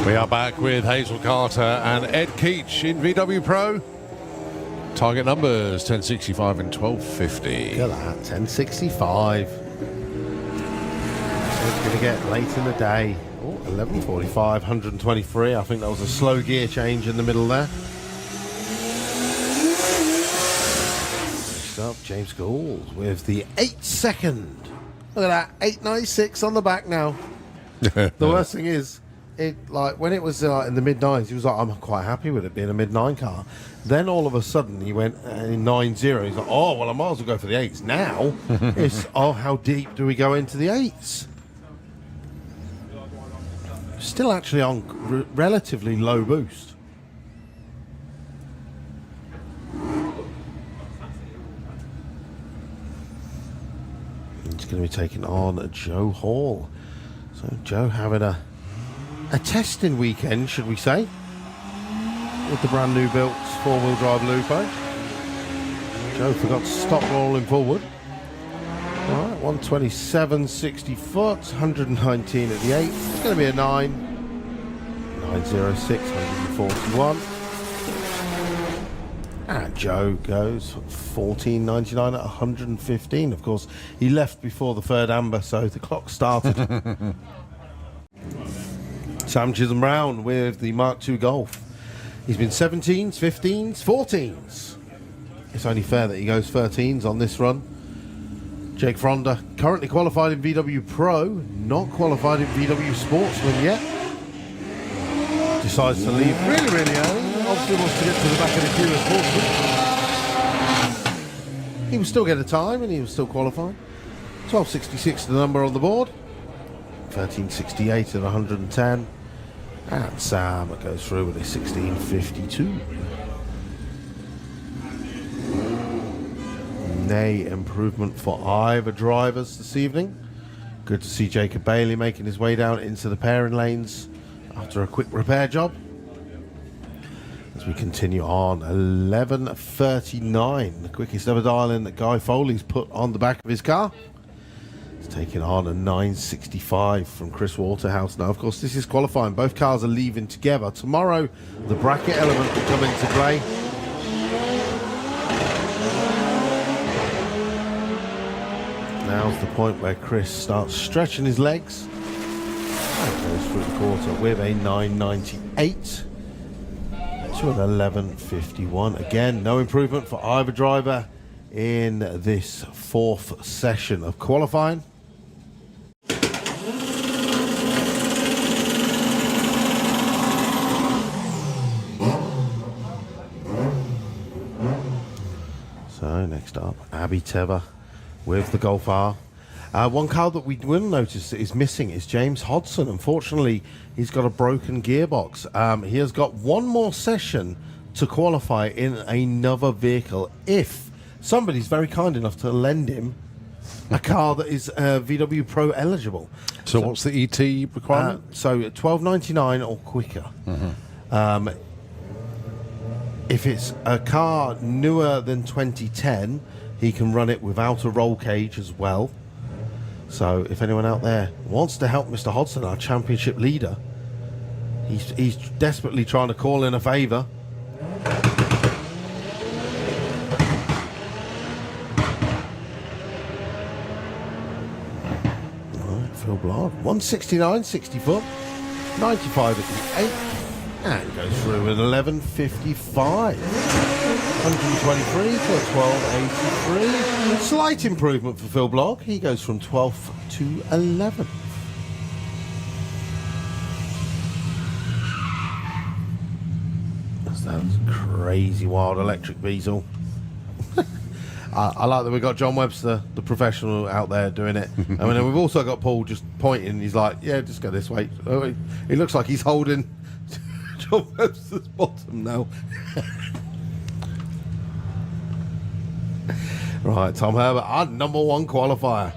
We are back with Hazel Carter and Ed Keach in VW Pro. Target numbers 1065 and 1250. Look at that, 1065. So it's going to get late in the day. Oh, 1145, 123. I think that was a slow gear change in the middle there. Next up, James Gould with the 8 second. Look at that, 896 on the back now. The worst thing is, when it was in the mid-9s, he was like, I'm quite happy with it being a mid-9 car. Then all of a sudden he went in 9-0. He's like, oh, well, I might as well go for the 8s. Now, it's, oh, how deep do we go into the 8s? Still actually on relatively low boost. He's going to be taking on Joe Hall. So Joe having a testing weekend, should we say, with the brand new built four-wheel drive Lupo. Joe forgot to stop rolling forward. All right, 127.60 foot, 119 at the 8. It's going to be a 9. 906, 141. And Joe goes 14.99 at 115. Of course, he left before the third amber, so the clock started. Sam Chisholm Brown with the Mark II Golf. He's been 17s, 15s, 14s. It's only fair that he goes 13s on this run. Jake Fronda, currently qualified in VW Pro, not qualified in VW Sportsman yet. Decides to leave really, really early. Obviously wants to get to the back of the queue as Sportsman. He will still get a time and he will still qualify. 12.66 the number on the board. 13.68 at 110. And Sam goes through with a 16.52. Nay improvement for either drivers this evening. Good to see Jacob Bailey making his way down into the pairing lanes after a quick repair job. As we continue on, 11.39, the quickest ever dial-in that Guy Foley's put on the back of his car. Taking on a 9.65 from Chris Waterhouse. Now, of course, this is qualifying. Both cars are leaving together. Tomorrow, the bracket element will come into play. Now's the point where Chris starts stretching his legs. And goes through the quarter with a 9.98 to an 11.51. Again, no improvement for either driver in this fourth session of qualifying. So next up, Abby Teva with the Golf R. One car that we will notice is missing is James Hodson. Unfortunately, he's got a broken gearbox. He has got one more session to qualify in another vehicle if somebody's very kind enough to lend him a car that is VW Pro eligible. So what's the ET requirement? So $12.99 or quicker. If it's a car newer than 2010, he can run it without a roll cage as well. So if anyone out there wants to help Mr. Hodson, our championship leader, he's desperately trying to call in a favour. Phil Blard, 169, 60 foot, 95 at the 8th, and goes through at 11.55. 123 to a 12.83. Slight improvement for Phil Blogg. He goes from 12th to 11th. That's that crazy wild electric diesel. I like that we've got John Webster, the professional, out there doing it. I mean, we've also got Paul just pointing. He's like, yeah, just go this way. Oh, he looks like he's holding John Webster's bottom now. Right, Tom Herbert, our number one qualifier.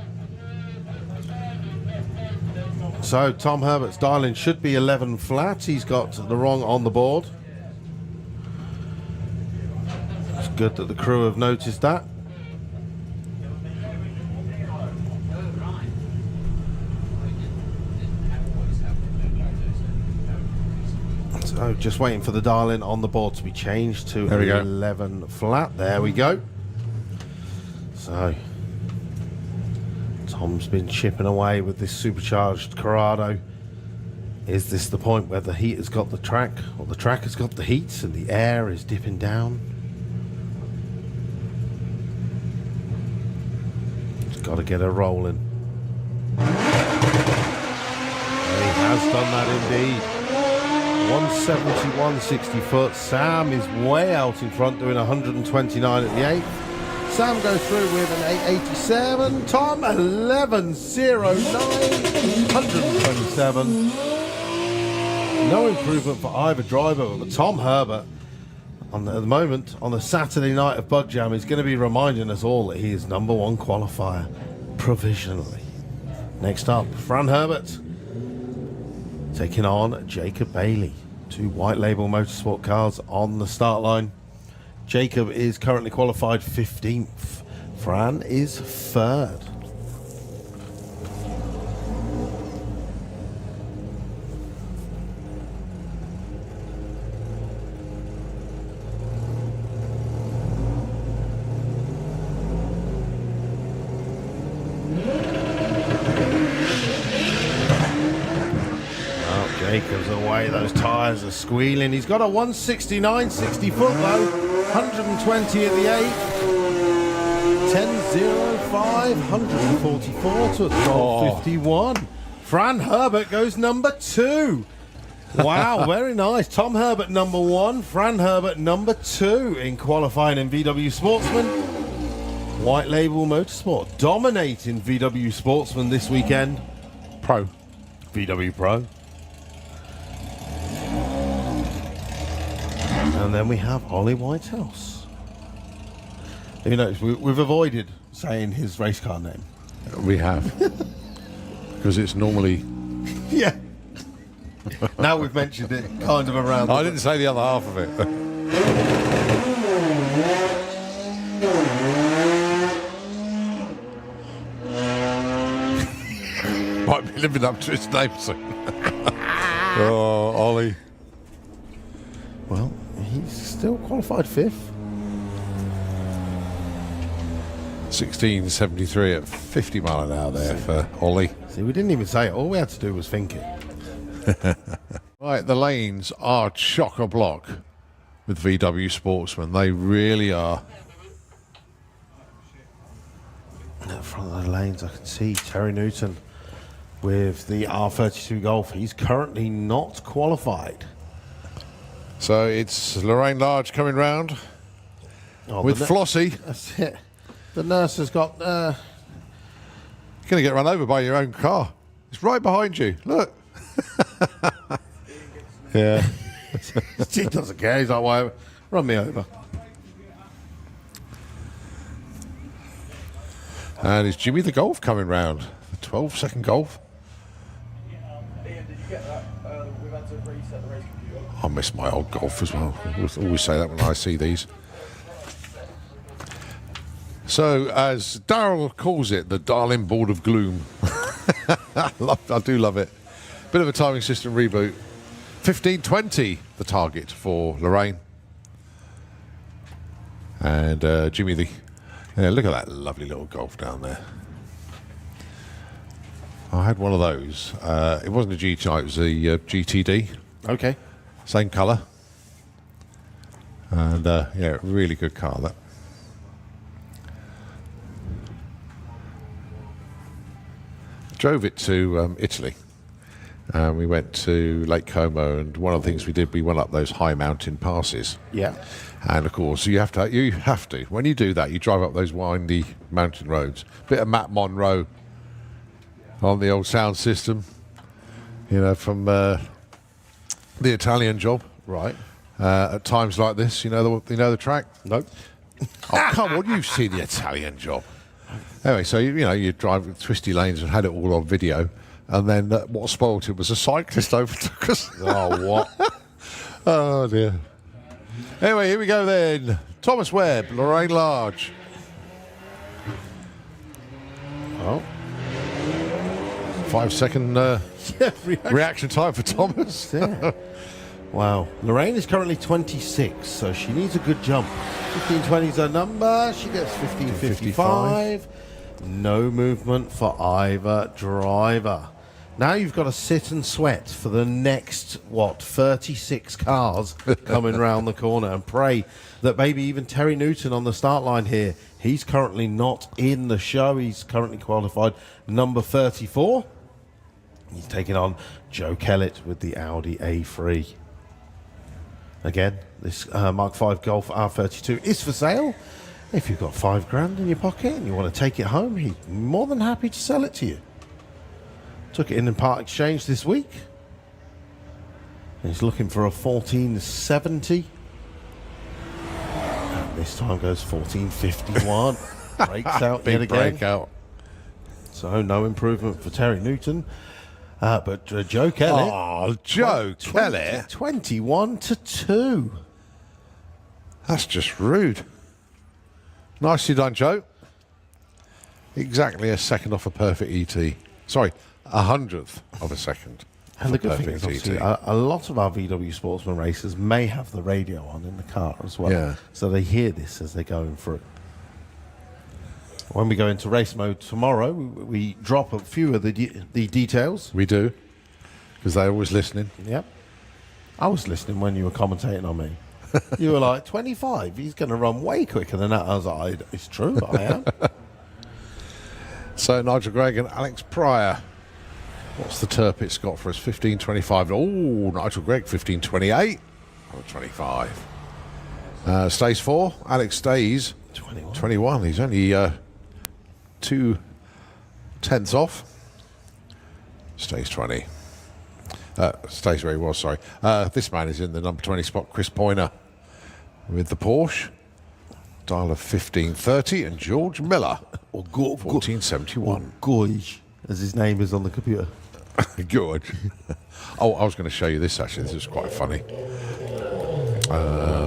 So, Tom Herbert's dialing should be 11 flat. He's got the wrong on the board. It's good that the crew have noticed that. So just waiting for the dial-in on the board to be changed to 11 flat. There we go. So Tom's been chipping away with this supercharged Corrado. Is this the point where the heat has got the track, or the track has got the heat, and the air is dipping down? It's got to get her rolling. He has done that indeed. 171 60 foot. Sam is way out in front, doing 129 at the 8th. Sam goes through with an 887. Tom 11.09 127. No improvement for either driver, but Tom Herbert at the moment on the Saturday night of Bug Jam is going to be reminding us all that he is number one qualifier provisionally. Next up, Fran Herbert taking on Jacob Bailey. Two white label motorsport cars on the start line. Jacob is currently qualified 15th. Fran is 3rd. Jacob's away, those tyres are squealing. He's got a 169 60 foot though, 120 at the 8th, 10.05, 144 to a 12.51. Fran Herbert goes number 2. Wow, very nice. Tom Herbert number 1, Fran Herbert number 2 in qualifying in VW Sportsman. White Label Motorsport dominating VW Sportsman this weekend. Pro. VW Pro. And then we have Ollie Whitehouse. You know, we've avoided saying his race car name. We have. Because it's normally... Yeah. Now we've mentioned it kind of around... I didn't say the other half of it. Might be living up to his name soon. Oh, Ollie. Well, he's still qualified 5th. 16.73 at 50 mile an hour there for Ollie. See, we didn't even say it. All we had to do was think it. Right, the lanes are chock-a-block with VW Sportsman. They really are. At the front of the lanes, I can see Terry Newton with the R32 Golf. He's currently not qualified. So it's Lorraine Large coming round with Flossie. That's it. The nurse has got... You're going to get run over by your own car. It's right behind you. Look. Yeah. She doesn't care. He's like, Run me over. And is Jimmy the Golf coming round? The 12-second Golf. Ian, did you get that? We've had to reset the race computer. I miss my old Golf as well. I always say that when I see these. So, as Darryl calls it, the Darling Board of Gloom. I do love it. Bit of a timing system reboot. 15:20, the target for Lorraine. And Jimmy the... Yeah, look at that lovely little Golf down there. I had one of those. It wasn't a GTI, it was a GTD. Okay. Same colour. And yeah, really good car, that. Drove it to Italy. We went to Lake Como, and one of the things we did, we went up those high mountain passes. Yeah. And of course, you have to. When you do that, you drive up those windy mountain roads. Bit of Matt Monroe on the old sound system, you know, from the Italian Job. Right. At times like this, you know the track. Nope. Oh come on, you've seen the Italian Job. Anyway, so you drive twisty lanes and had it all on video, and then what spoilt it was a cyclist overtook us. Oh, what? Oh dear. Anyway, here we go then. Thomas Webb, Lorraine Large. Oh. 5-second reaction time for Thomas. Yeah. Wow. Lorraine is currently 26, so she needs a good jump. 15:20 is her number. She gets 15:55. No movement for either driver. Now you've got to sit and sweat for the next, 36 cars coming round the corner, and pray that maybe even Terry Newton on the start line here, he's currently not in the show. He's currently qualified number 34. He's taking on Joe Kellett with the Audi A3. Again, this Mark V Golf R32 is for sale. If you've got $5,000 in your pocket and you want to take it home, he's more than happy to sell it to you. Took it in part exchange this week. He's looking for a 1470. And this time goes 1451. Breaks out Big yet again. breakout. So no improvement for Terry Newton. But Joe Kelly. Oh, Joe Kelly. 21-2. That's just rude. Nicely done, Joe. Exactly a second off a perfect ET. Sorry, 100th of a second. And the good thing perfect is, obviously, ET. a lot of our VW Sportsman racers may have the radio on in the car as well. Yeah. So they hear this as they're going through. When we go into race mode tomorrow, we drop a few of the details. We do, because they're always listening. Yep. I was listening when you were commentating on me. You were like, 25, he's going to run way quicker than that. I was like, it's true, I am. So Nigel Gregg and Alex Pryor. What's the Turpitz got for us? 15.25. Oh, Nigel Gregg, 15.28. Oh, 25. Stays 4. Alex stays 21. He's only 2/10 off. Stays 20. Stays where he was, sorry. This man is in the number 20 spot, Chris Poyner, with the Porsche. Dial of 1530, and George Miller, 1471. George, as his name is on the computer. George. Oh, I was going to show you this, actually. This is quite funny. I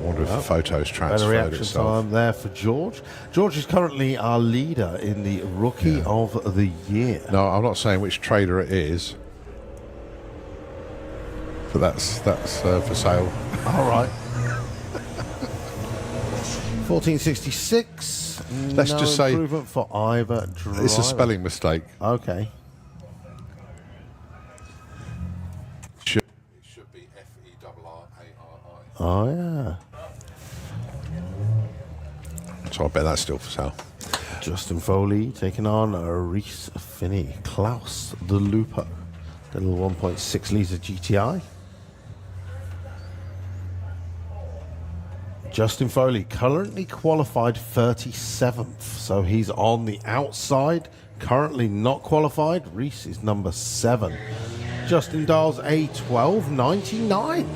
wonder if the photos transferred Better reaction itself. time there for George. George is currently our leader in the Rookie of the Year. No, I'm not saying which trader it is, but that's for sale. All right. 1466. Let's just say improvement for either driver. it's a spelling mistake. Okay. It should be F-E-R-R-A-R-I. Oh, yeah. So I bet that's still for sale. Justin Foley taking on Reese Finney. Klaus the Lupo. The little 1.6 litre GTI. Justin Foley currently qualified 37th, so he's on the outside. Currently not qualified. Reese is number 7. Justin dials a 12.99.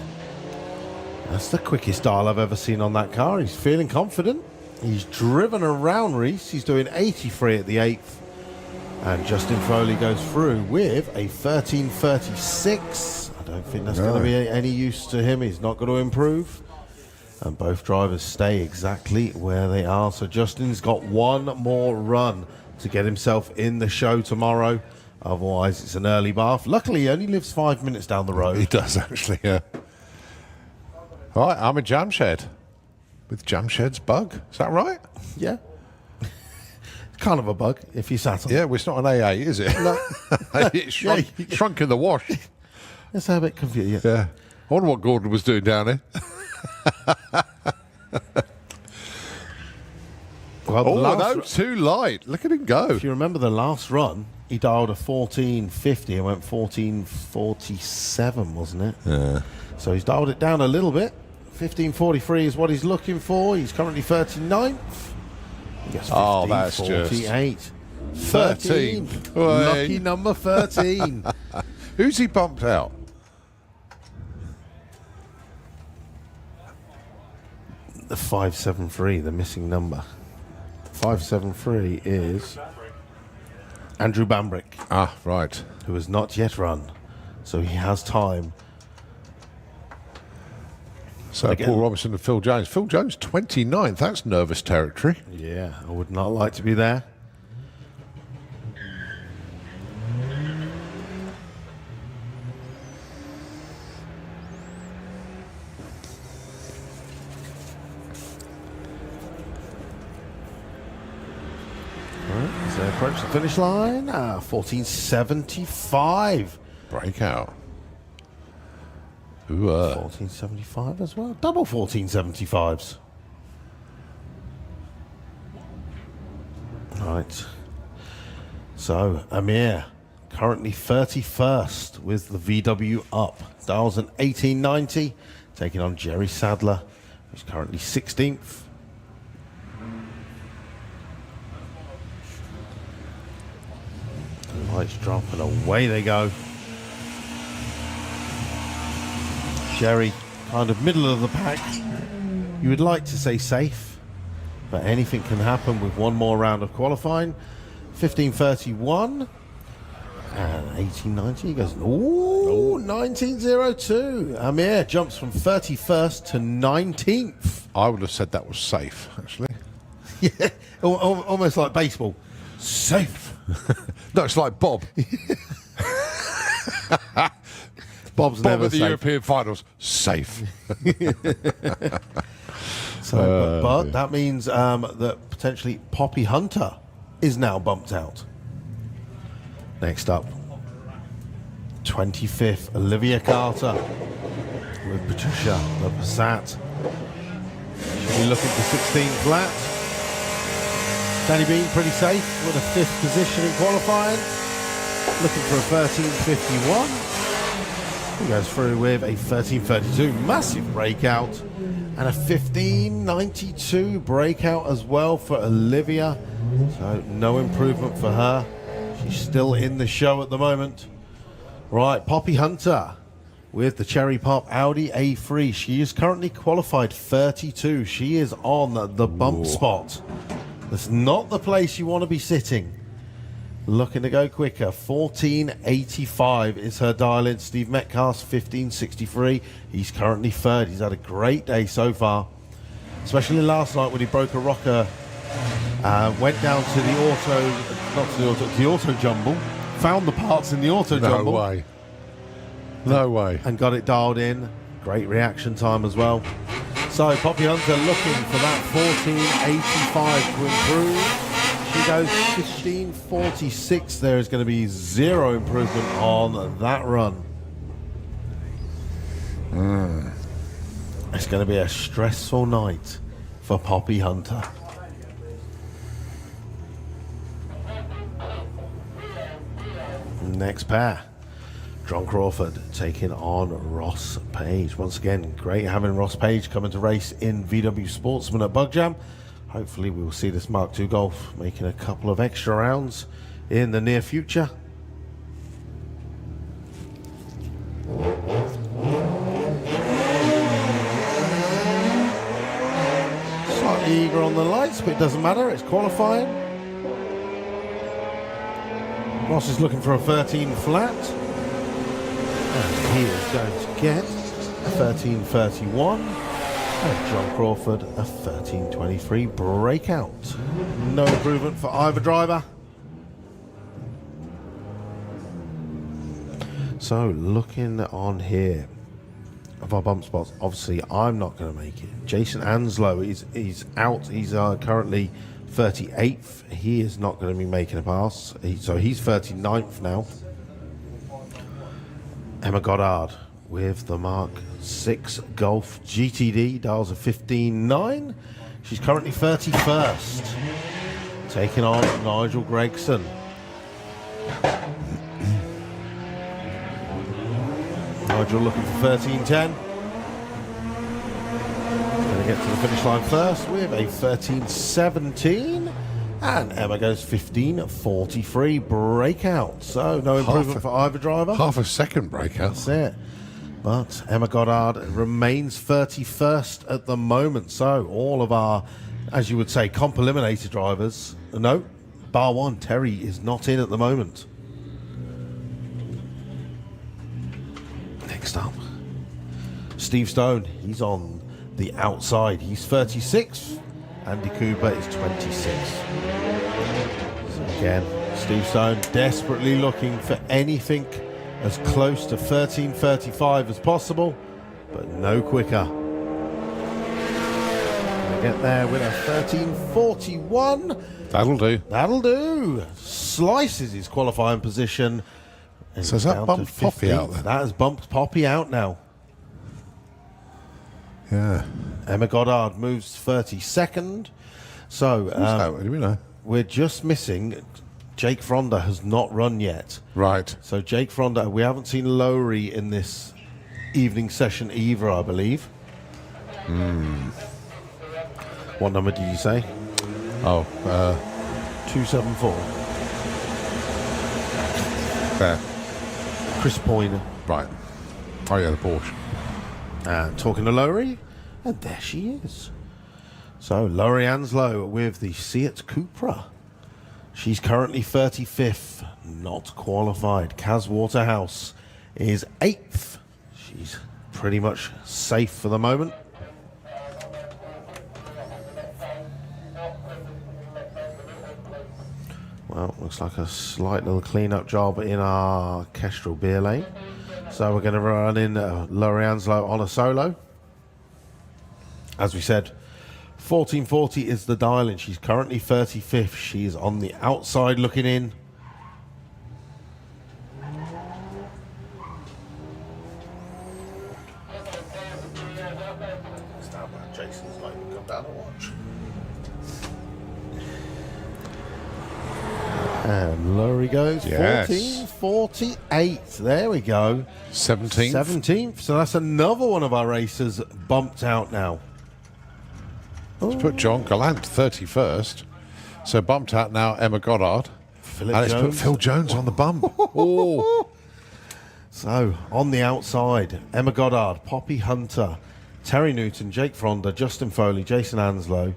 That's the quickest dial I've ever seen on that car. He's feeling confident. He's driven around Reese. He's doing 83 at the 8th. And Justin Foley goes through with a 13:36. I don't think that's going to be any use to him. He's not going to improve. And both drivers stay exactly where they are. So Justin's got one more run to get himself in the show tomorrow. Otherwise, it's an early bath. Luckily, he only lives 5 minutes down the road. He does, actually, yeah. All right, I'm a Jamshed with Jamshed's bug. Is that right? Yeah. Kind of a bug if you sat on it. Yeah, well, it's not an AA, is it? No. It's shrunk in the wash. It's a bit confusing. Yeah. I wonder what Gordon was doing down here. Well, No, too light. Look at him go. If you remember the last run, he dialed a 1450 and went 1447, wasn't it? Yeah. So he's dialed it down a little bit. 1543 is what he's looking for. He's currently 39th. He gets Oh, that's 1548. 13. 13. Lucky number 13. Who's he bumped out? The 573, the missing number. 573 is Andrew Bambrick, Ah, right. who has not yet run. So he has time. So Again. Paul Robinson and Phil Jones. Phil Jones, 29th. That's nervous territory. Yeah, I would not like to be there. As they approach the finish line, 1475. Breakout. Ooh, 1475 as well. Double 1475s. Right. So, Amir, currently 31st with the VW up. Dials an 1890, taking on Jerry Sadler, who's currently 16th. Lights drop and away they go. Jerry, kind of middle of the pack. You would like to say safe, but anything can happen with one more round of qualifying. 1531 and 1890. He goes, ooh, 1902. Amir jumps from 31st to 19th. I would have said that was safe, actually. Yeah, almost like baseball. Safe. No, it's like Bob. Bob's Bob never at the safe. European finals. Safe. So, but that means that potentially Poppy Hunter is now bumped out. Next up, 25th, Olivia Carter with Patricia the Passat. She'll be looking for 16th flat. Danny Bean pretty safe with a 5th position in qualifying. Looking for a 1351. He goes through with a 1332, massive breakout, and a 1592 breakout as well for Olivia. So no improvement for her. She's still in the show at the moment. Right, Poppy Hunter with the Cherry Pop Audi A3. She is currently qualified 32. She is on the bump spot. That's not the place you want to be sitting. Looking to go quicker. 1485 is her dial-in. Steve Metcalf's 1563. He's currently third. He's had a great day so far, especially last night when he broke a rocker. Went down to the the auto jumble. Found the parts in the auto jumble. No way. No way. And got it dialed in. Great reaction time as well. So Poppy Hunter looking for that 1485 to improve. She goes 1546. There is going to be zero improvement on that run. It's going to be a stressful night for Poppy Hunter. Next pair. John Crawford taking on Ross Page. Once again, great having Ross Page coming to race in VW Sportsman at Bug Jam. Hopefully we will see this Mark II Golf making a couple of extra rounds in the near future. not eager on the lights, but it doesn't matter. It's qualifying. Ross is looking for a 13 flat. And he is going to get a 13.31. And John Crawford a 13.23 breakout. No improvement for either driver. So looking on here of our bump spots, obviously I'm not going to make it. Jason Anslow he's out. He's currently 38th. He is not going to be making a pass. So he's 39th now. Emma Goddard with the Mark 6 Golf GTD, dials of 15.9. She's currently 31st, taking on Nigel Gregson. Nigel looking for 13.10. Going to get to the finish line first with a 13.17. And Emma goes 15.43 breakout. So no improvement for either driver. Half a second breakout. That's it. But Emma Goddard remains 31st at the moment. So all of our, as you would say, comp eliminator drivers, no, bar one, Terry is not in at the moment. Next up, Steve Stone. He's on the outside. He's 36th. Andy Cooper is 26th. So again, Steve Stone desperately looking for anything as close to 13.35 as possible, but no quicker. Gonna get there with a 13.41. That'll do. That'll do. Slices his qualifying position. And So has that down bumped to Poppy 15th. out then? That has bumped Poppy out now. Yeah. Emma Goddard moves 32nd. So Do we know? we're just missing. Jake Fronda has not run yet. Right. So Jake Fronda, we haven't seen Lowry in this evening session either, I believe. What number did you say? Oh, 274. there. Chris Poyner. Right. Oh, yeah, the Porsche. And talking to Lowry, and there she is. So Lowry Anslow with the Seat Cupra. She's currently 35th, not qualified. Kaz Waterhouse is 8th. She's pretty much safe for the moment. Well, looks like a slight little clean-up job in our Kestrel beer lane. So we're going to run in Lowry Anslow on a solo. As we said, 1440 is the dial, and she's currently 35th. She's on the outside looking in. Jason's not even come down to watch. And Lowry goes Yes. 14.48. There we go. 17th. 17th. So that's another one of our racers bumped out now. Let's put John Gallant 31st. So bumped out now Emma Goddard. Philip And it's put Jones. Phil Jones on the bump. Oh. So on the outside, Emma Goddard, Poppy Hunter, Terry Newton, Jake Fronda, Justin Foley, Jason Anslow,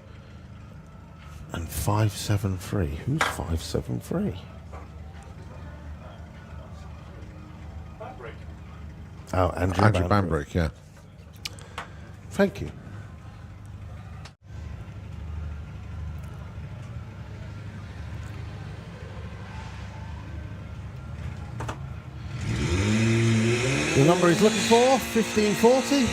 and 573. Who's 573? Oh, Andrew Bambrick, yeah. Thank you. The number he's looking for, 1540.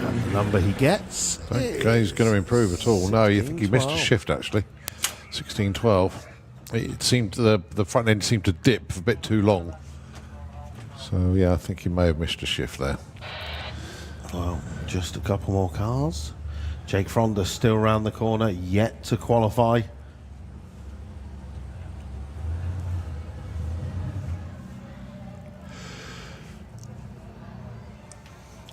And the number he gets Don't think he's going to improve at all. No, you think he missed a 16-12. shift, actually. 16.12. It seemed the front end seemed to dip a bit too long. So, yeah, I think he may have missed a shift there. Well, just a couple more cars. Jake Fronda still around the corner, yet to qualify.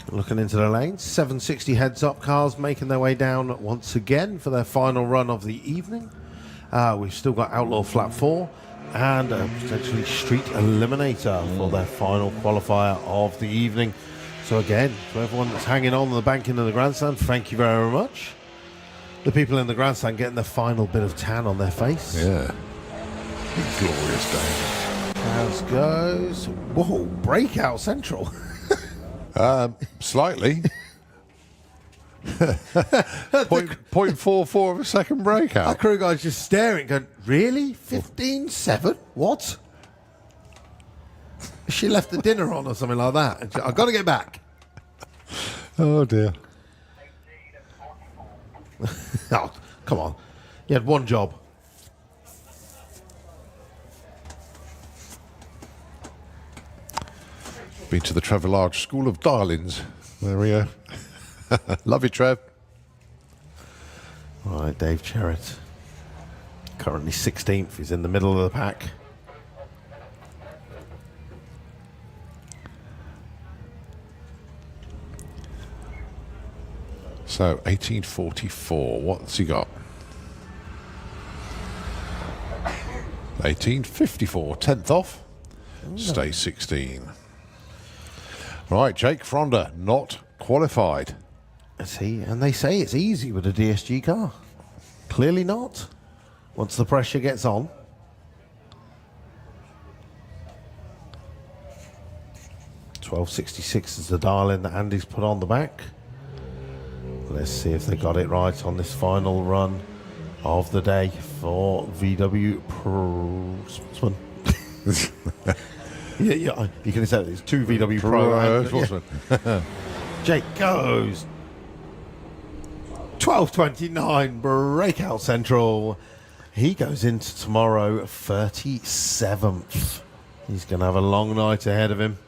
Looking into the lanes, 760 heads-up cars making their way down once again for their final run of the evening. We've still got Outlaw Flat 4 and potentially Street Eliminator for their final qualifier of the evening. So again, to everyone that's hanging on the banking in the grandstand, thank you very much. The people in the grandstand getting the final bit of tan on their face. Yeah. Glorious day. As goes. Whoa, breakout central. Slightly. 0.44 of a second Our breakout. crew guy's just staring, going, really? 15-7? What? She left the dinner on or something like that. I've got to get back. Oh, dear. Oh, come on. You had one job. Been to the Travelage School of Darlings. There we go. Love you, Trev. All right, Dave Cherrett. Currently 16th. He's in the middle of the pack. So, 1844. What's he got? 1854. 10th off. Stay 16. Right, Jake Fronda, not qualified. Is he? And they say it's easy with a DSG car. Clearly not. Once the pressure gets on. $12.66 is the dial-in that Andy's put on the back. Let's see if they got it right on this final run of the day for VW Sportsman. yeah, you can say it's 2 VW Pro. And, Sportsman. Jake goes 12.29 breakout central. He goes into tomorrow 37th. He's going to have a long night ahead of him.